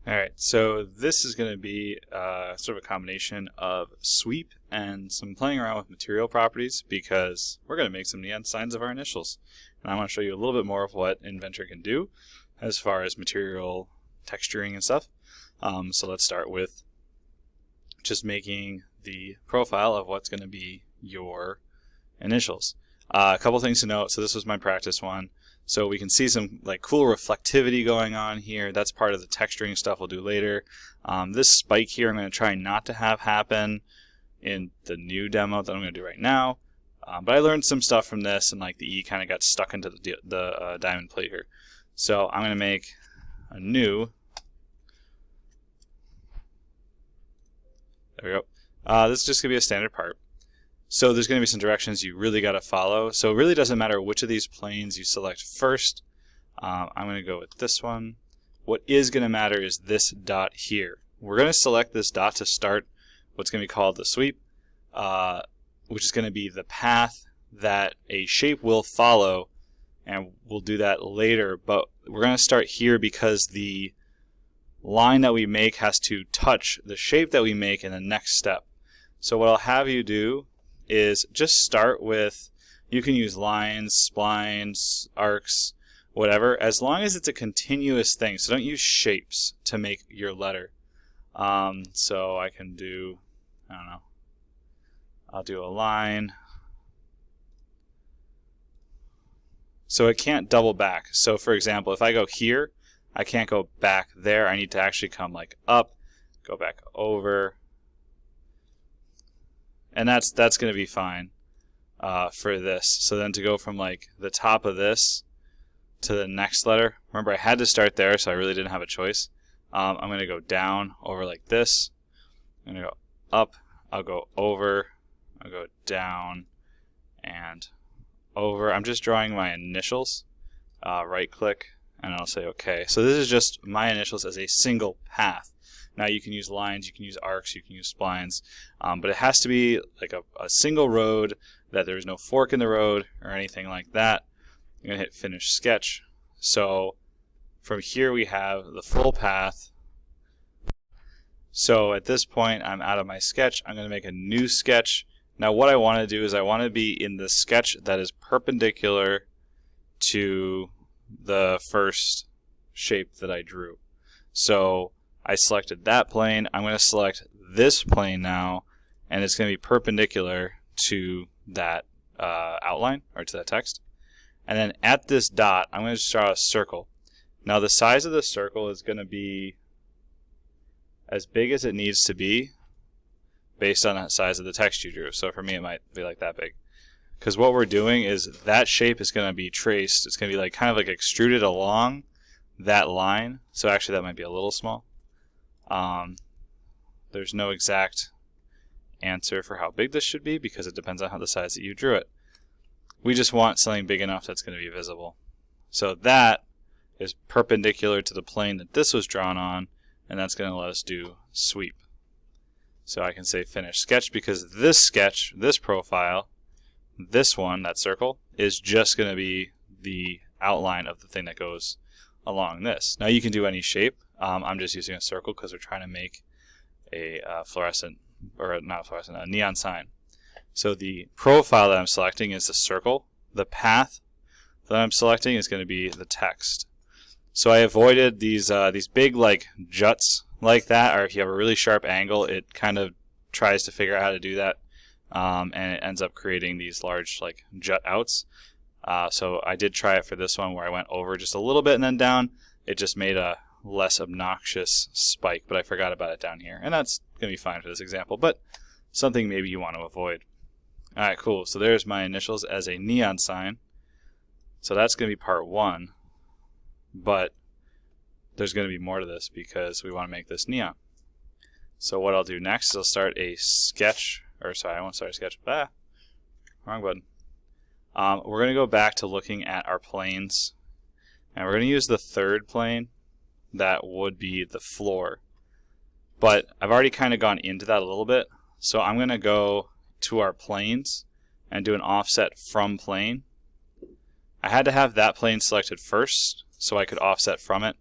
Alright, so this is going to be sort of a combination of sweep and some playing around with material properties because we're going to make some neon signs of our initials. And I want to show you a little bit more of what Inventor can do as far as material texturing and stuff. So let's start with just making the profile of what's going to be your initials. A couple things to note. So this was my practice one. So we can see some like cool reflectivity going on here. That's part of the texturing stuff we'll do later. This spike here I'm going to try not to have happen in the new demo that I'm going to do right now. But I learned some stuff from this, and like the E kind of got stuck into the diamond plate here. So I'm going to make a new. There we go. This is just going to be a standard part. So there's going to be some directions you really got to follow. So it really doesn't matter which of these planes you select first. I'm going to go with this one. What is going to matter is this dot here. We're going to select this dot to start what's going to be called the sweep, which is going to be the path that a shape will follow, and we'll do that later. But we're going to start here because the line that we make has to touch the shape that we make in the next step. So what I'll have you do is just start with, you can use lines, splines, arcs, whatever, as long as it's a continuous thing. So don't use shapes to make your letter. So I can do, I don't know, I'll do a line. So it can't double back. So for example, if I go here, I can't go back there. I need to actually come like up, go back over. And that's going to be fine for this. So then to go from like the top of this to the next letter, remember I had to start there, so I really didn't have a choice. I'm going to go down over like this. I'm going to go up, I'll go over, I'll go down and over. I'm just drawing my initials. Right click and I'll say OK. So this is just my initials as a single path. Now you can use lines, you can use arcs, you can use splines, but it has to be like a single road, that there's no fork in the road or anything like that. I'm going to hit Finish Sketch. So from here we have the full path. So at this point I'm out of my sketch. I'm going to make a new sketch. Now what I want to do is I want to be in the sketch that is perpendicular to the first shape that I drew. So I selected that plane. I'm going to select this plane now, and it's going to be perpendicular to that outline, or to that text. And then at this dot, I'm going to just draw a circle. Now the size of the circle is going to be as big as it needs to be based on the size of the text you drew. So for me it might be like that big. Because what we're doing is that shape is going to be traced. It's going to be like kind of like extruded along that line. So actually that might be a little small. There's no exact answer for how big this should be because it depends on how the size that you drew it. We just want something big enough that's going to be visible. So that is perpendicular to the plane that this was drawn on, and that's going to let us do sweep. So I can say Finish Sketch because this sketch, this profile, this one, that circle, is just going to be the outline of the thing that goes along this. Now you can do any shape. I'm just using a circle because we're trying to make a fluorescent, or not fluorescent, a neon sign. So the profile that I'm selecting is the circle. The path that I'm selecting is going to be the text. So I avoided these big like juts like that, or if you have a really sharp angle, it kind of tries to figure out how to do that, and it ends up creating these large like jut outs. So I did try it for this one where I went over just a little bit and then down. It just made a less obnoxious spike, but I forgot about it down here, and that's going to be fine for this example, but something maybe you want to avoid. Alright, cool. So there's my initials as a neon sign. So that's going to be part one, but there's going to be more to this because we want to make this neon. So what I'll do next is I'll start a sketch, or sorry, I won't start a sketch. Wrong button. We're going to go back to looking at our planes, and we're going to use the third plane. That would be the floor. But I've already kind of gone into that a little bit, so I'm going to go to our planes and do an offset from plane. I had to have that plane selected first so I could offset from it,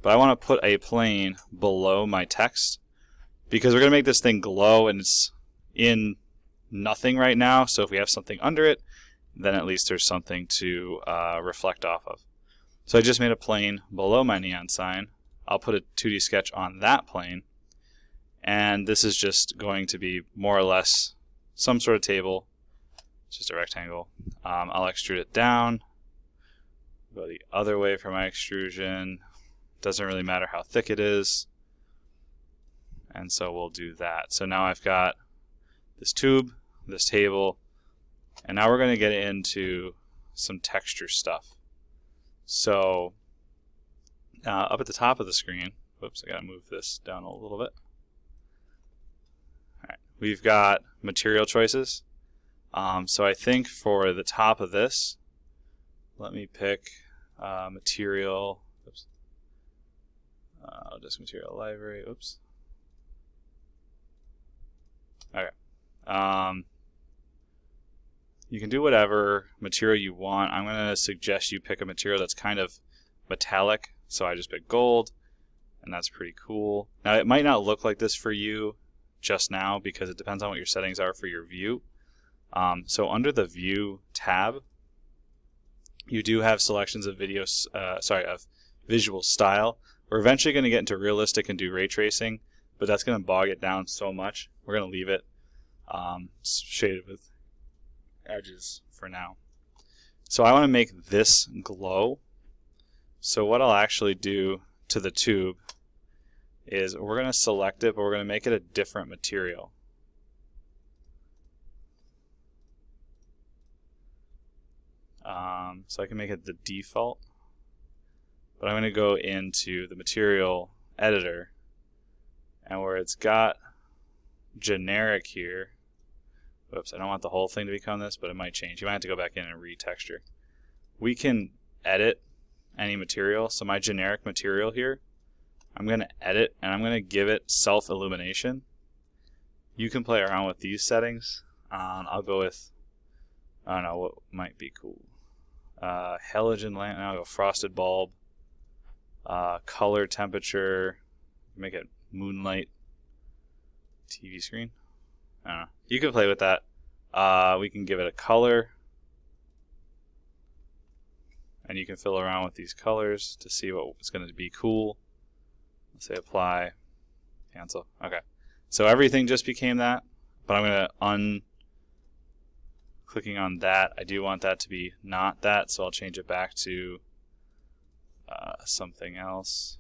but I want to put a plane below my text because we're going to make this thing glow, and it's in nothing right now. So if we have something under it, then at least there's something to reflect off of. So I just made a plane below my neon sign. I'll put a 2D sketch on that plane, and this is just going to be more or less some sort of table. It's just a rectangle. I'll extrude it down, go the other way for my extrusion. Doesn't really matter how thick it is, and so we'll do that. So now I've got this tube, this table, and now we're going to get into some texture stuff. So up at the top of the screen, whoops, I got to move this down a little bit. All right, we've got material choices. So I think for the top of this, let me pick material. Oops. Just material library. Oops. Okay. You can do whatever material you want. I'm going to suggest you pick a material that's kind of metallic. So I just picked gold, and that's pretty cool. Now it might not look like this for you just now because it depends on what your settings are for your view. So under the View tab, you do have selections of of visual style. We're eventually going to get into realistic and do ray tracing, but that's going to bog it down so much. We're going to leave it shaded with edges for now. So I want to make this glow. So what I'll actually do to the tube is we're going to select it, but we're going to make it a different material. So I can make it the default, but I'm going to go into the material editor, and where it's got generic here, whoops, I don't want the whole thing to become this, but it might change. You might have to go back in and retexture. We can edit any material. So my generic material here, I'm going to edit, and I'm going to give it self-illumination. You can play around with these settings. I'll go with, I don't know, what might be cool. Halogen lamp, I'll go frosted bulb. Color temperature, make it moonlight. TV screen. I don't know. You can play with that. We can give it a color, and you can fill around with these colors to see what's going to be cool. Let's say apply, cancel. Okay. So everything just became that, but I'm going to clicking on that. I do want that to be not that, so I'll change it back to something else.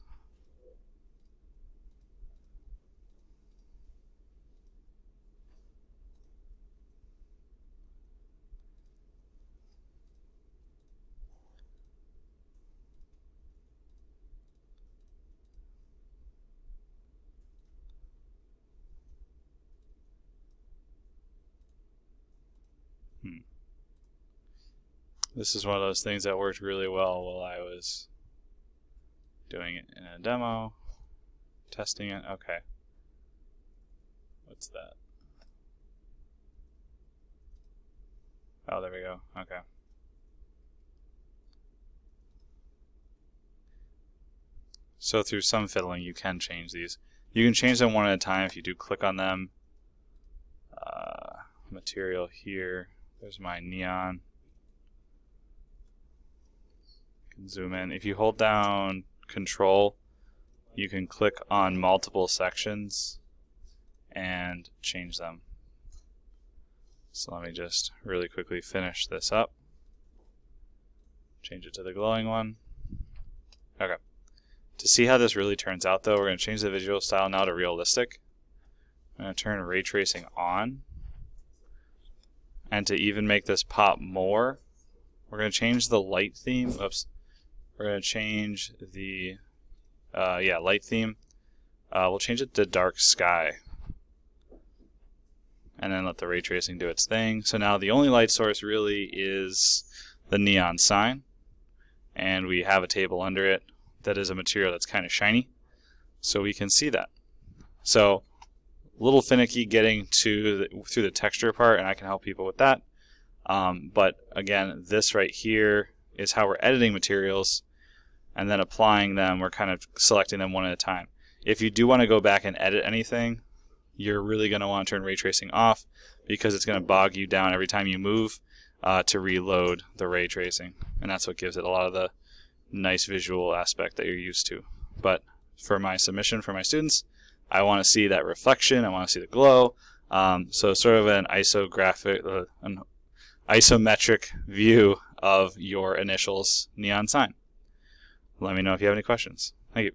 This is one of those things that worked really well while I was doing it in a demo, testing it. Okay. What's that? Oh, there we go. Okay. So through some fiddling, you can change these. You can change them one at a time if you do click on them. Material here. There's my neon. You can zoom in. If you hold down Control, you can click on multiple sections and change them. So let me just really quickly finish this up. Change it to the glowing one. Okay. To see how this really turns out, though, we're going to change the visual style now to realistic. I'm going to turn ray tracing on. And to even make this pop more, we're going to change the light theme. Oops. We're going to change the light theme. We'll change it to dark sky. And then let the ray tracing do its thing. So now the only light source really is the neon sign. And we have a table under it that is a material that's kind of shiny. So we can see that. So a little finicky getting through the texture part, and I can help people with that. But again, this right here is how we're editing materials. and then applying them, we're kind of selecting them one at a time. If you do want to go back and edit anything, you're really going to want to turn ray tracing off, because it's going to bog you down every time you move to reload the ray tracing, and that's what gives it a lot of the nice visual aspect that you're used to. But for my submission for my students, I want to see that reflection, I want to see the glow, so sort of an isometric view of your initials neon sign. Let me know if you have any questions. Thank you.